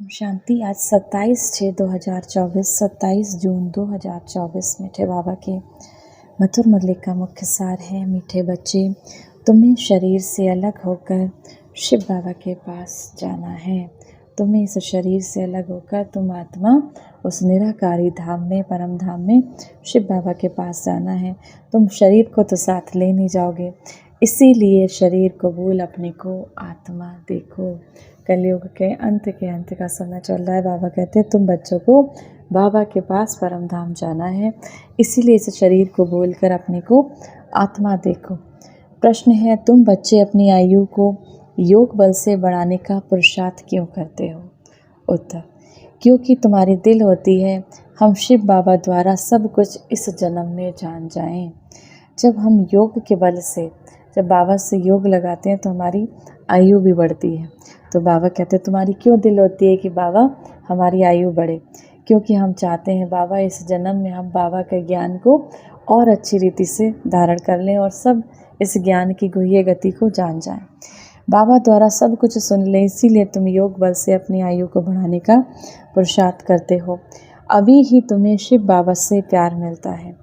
शांति। आज 27/6/2024, 27 जून 2024। मीठे बाबा के मधुर मुरली का मुख्य सार है। मीठे बच्चे, तुम्हें शरीर से अलग होकर शिव बाबा के पास जाना है। तुम्हें इस शरीर से अलग होकर तुम आत्मा उस निराकारी धाम में, परम धाम में शिव बाबा के पास जाना है। तुम शरीर को तो साथ ले नहीं जाओगे, इसीलिए शरीर को भूल अपने को आत्मा देखो। कलयुग के अंत का समय चल रहा है। बाबा कहते हैं तुम बच्चों को बाबा के पास परम धाम जाना है, इसीलिए इस शरीर को भूलकर अपने को आत्मा देखो। प्रश्न है, तुम बच्चे अपनी आयु को योग बल से बढ़ाने का पुरुषार्थ क्यों करते हो? उत्तर, क्योंकि तुम्हारी दिल होती है हम शिव बाबा द्वारा सब कुछ इस जन्म में जान जाएं। जब हम योग के बल से, जब बाबा से योग लगाते हैं तो हमारी आयु भी बढ़ती है। तो बाबा कहते हैं तुम्हारी क्यों दिल होती है कि बाबा हमारी आयु बढ़े? क्योंकि हम चाहते हैं बाबा इस जन्म में हम बाबा के ज्ञान को और अच्छी रीति से धारण कर लें और सब इस ज्ञान की गुह्य गति को जान जाएं। बाबा द्वारा सब कुछ सुन लें, इसीलिए तुम योग बल से अपनी आयु को बढ़ाने का पुरुषार्थ करते हो। अभी ही तुम्हें शिव बाबा से प्यार मिलता है,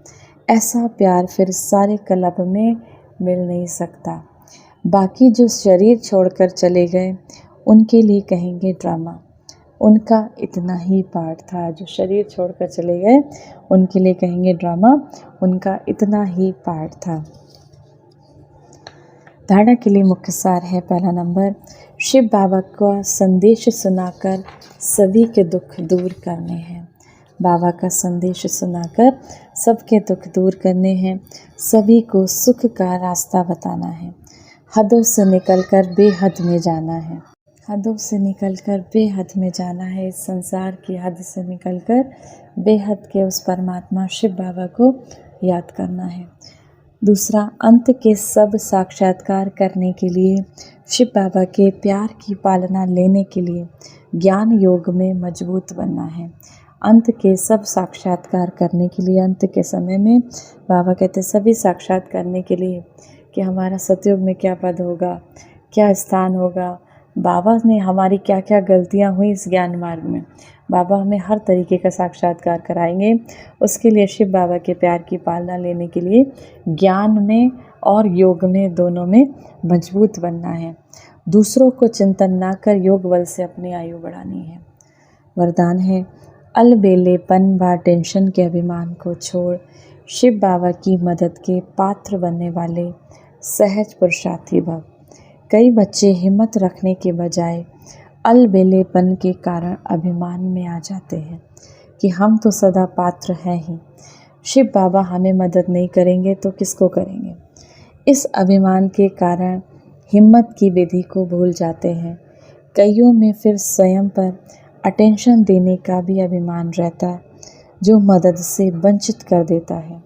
ऐसा प्यार फिर सारे कल्प में मिल नहीं सकता। बाकी जो शरीर छोड़कर चले गए उनके लिए कहेंगे ड्रामा, उनका इतना ही पार्ट था। जो शरीर छोड़कर चले गए उनके लिए कहेंगे ड्रामा, उनका इतना ही पार्ट था। धारणा के लिए मुख्य सार है। पहला नंबर, शिव बाबा का संदेश सुनाकर सभी के दुख दूर करने हैं। बाबा का संदेश सुनाकर सबके दुख दूर करने हैं, सभी को सुख का रास्ता बताना है। हदों से निकलकर बेहद में जाना है। हदों से निकलकर बेहद में जाना है। इस संसार की हद से निकलकर बेहद के उस परमात्मा शिव बाबा को याद करना है। दूसरा, अंत के सब साक्षात्कार करने के लिए, शिव बाबा के प्यार की पालना लेने के लिए ज्ञान योग में मजबूत बनना है। अंत के सब साक्षात्कार करने के लिए, अंत के समय में बाबा कहते सभी साक्षात करने के लिए कि हमारा सतयुग में क्या पद होगा, क्या स्थान होगा, बाबा ने हमारी क्या क्या गलतियां हुई इस ज्ञान मार्ग में, बाबा हमें हर तरीके का साक्षात्कार कराएंगे। उसके लिए शिव बाबा के प्यार की पालना लेने के लिए ज्ञान में और योग में, दोनों में मजबूत बनना है। दूसरों को चिंतन ना कर योग बल से अपनी आयु बढ़ानी है। वरदान है, अलबेलेपन व टेंशन के अभिमान को छोड़ शिव बाबा की मदद के पात्र बनने वाले सहज पुरुषार्थी भव। कई बच्चे हिम्मत रखने के बजाय अलबेलेपन के कारण अभिमान में आ जाते हैं कि हम तो सदा पात्र हैं ही, शिव बाबा हमें मदद नहीं करेंगे तो किसको करेंगे। इस अभिमान के कारण हिम्मत की विधि को भूल जाते हैं। कईयों में फिर स्वयं पर अटेंशन देने का भी अभिमान रहता है, जो मदद से वंचित कर देता है।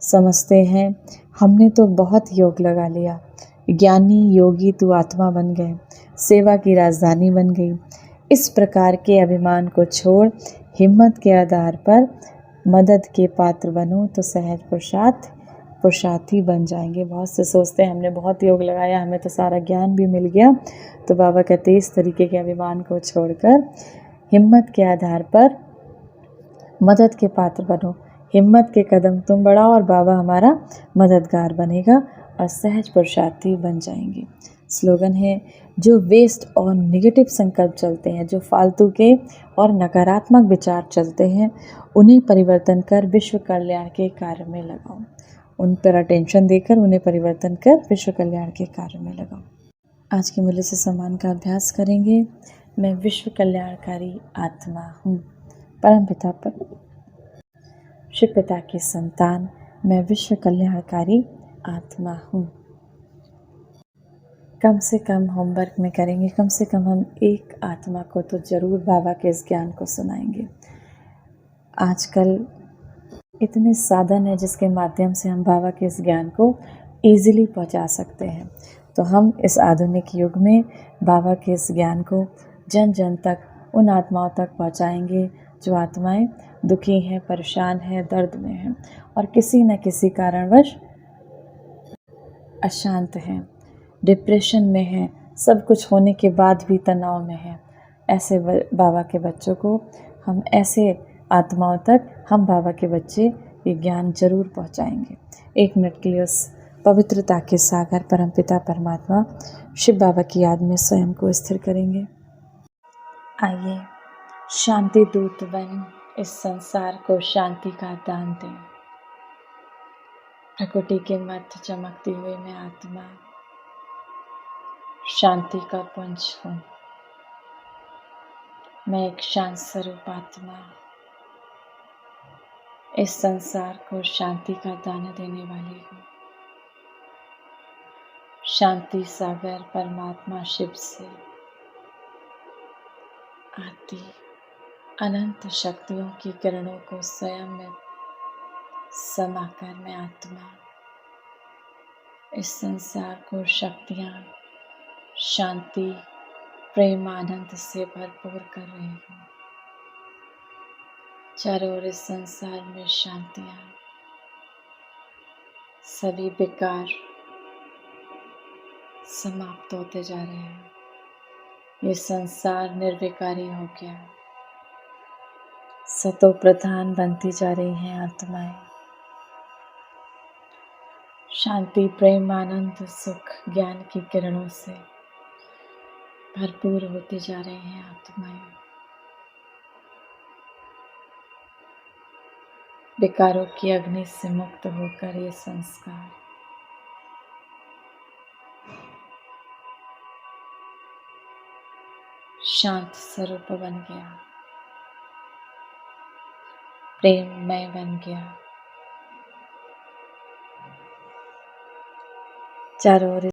समझते हैं हमने तो बहुत योग लगा लिया, ज्ञानी योगी तू आत्मा बन गए, सेवा की राजधानी बन गई। इस प्रकार के अभिमान को छोड़ हिम्मत के आधार पर मदद के पात्र बनो तो सहज पुरुषार्थी बन जाएंगे। बहुत से सोचते हैं हमने बहुत योग लगाया, हमें तो सारा ज्ञान भी मिल गया। तो बाबा कहते हैं इस तरीके के अभिमान को छोड़कर हिम्मत के आधार पर मदद के पात्र बनो। हिम्मत के कदम तुम बढ़ाओ और बाबा हमारा मददगार बनेगा और सहज पुरुषार्थी बन जाएंगे। स्लोगन है, जो वेस्ट और नेगेटिव संकल्प चलते हैं, जो फालतू के और नकारात्मक विचार चलते हैं, उन्हें परिवर्तन कर विश्व कल्याण के कार्य में लगाओ। उन पर अटेंशन देकर उन्हें परिवर्तन कर विश्व कल्याण के कार्य में लगाओ। आज के मूल्य से सम्मान का अभ्यास करेंगे। मैं विश्व कल्याणकारी आत्मा हूँ। परमपिता पर शिव पिता की संतान, मैं विश्व कल्याणकारी आत्मा हूँ। कम से कम होमवर्क में करेंगे, कम से कम हम एक आत्मा को तो ज़रूर बाबा के इस ज्ञान को सुनाएंगे। आजकल इतने साधन है जिसके माध्यम से हम बाबा के इस ज्ञान को ईज़िली पहुंचा सकते हैं। तो हम इस आधुनिक युग में बाबा के इस ज्ञान को जन जन तक, उन आत्माओं तक पहुंचाएंगे जो आत्माएं दुखी हैं, परेशान हैं, दर्द में हैं और किसी न किसी कारणवश अशांत हैं, डिप्रेशन में हैं, सब कुछ होने के बाद भी तनाव में हैं। ऐसे बाबा के बच्चों को, हम ऐसे आत्माओं तक हम बाबा के बच्चे ये ज्ञान जरूर पहुंचाएंगे। 1 मिनट के लिए उस पवित्रता के सागर परमपिता परमात्मा शिव बाबा की याद में स्वयं को स्थिर करेंगे। आइए शांति दूत बन इस संसार को शांति का दान दें। प्रकृति के मध्य चमकती हुई मैं आत्मा शांति का पुंज हूँ। मैं एक शांत स्वरूप आत्मा इस संसार को शांति का दान देने वाली हूँ। शांति सागर परमात्मा शिव से आती अनंत शक्तियों की किरणों को स्वयं में समाकर मैं आत्मा इस संसार को शक्तियाँ, शांति, प्रेम, आनंद से भरपूर कर रही हूँ। चारों ओर इस संसार में शांतियाँ, सभी विकार समाप्त होते जा रहे हैं। ये संसार निर्विकारी हो गया। सतो प्रधान बनती जा रही हैं आत्माएं। शांति, प्रेम, आनंद, सुख, ज्ञान की किरणों से भरपूर होती जा रही हैं आत्माएं। विकारों की अग्नि से मुक्त होकर ये संस्कार शांत स्वरूप बन गया, प्रेममय बन गया। चारों ओर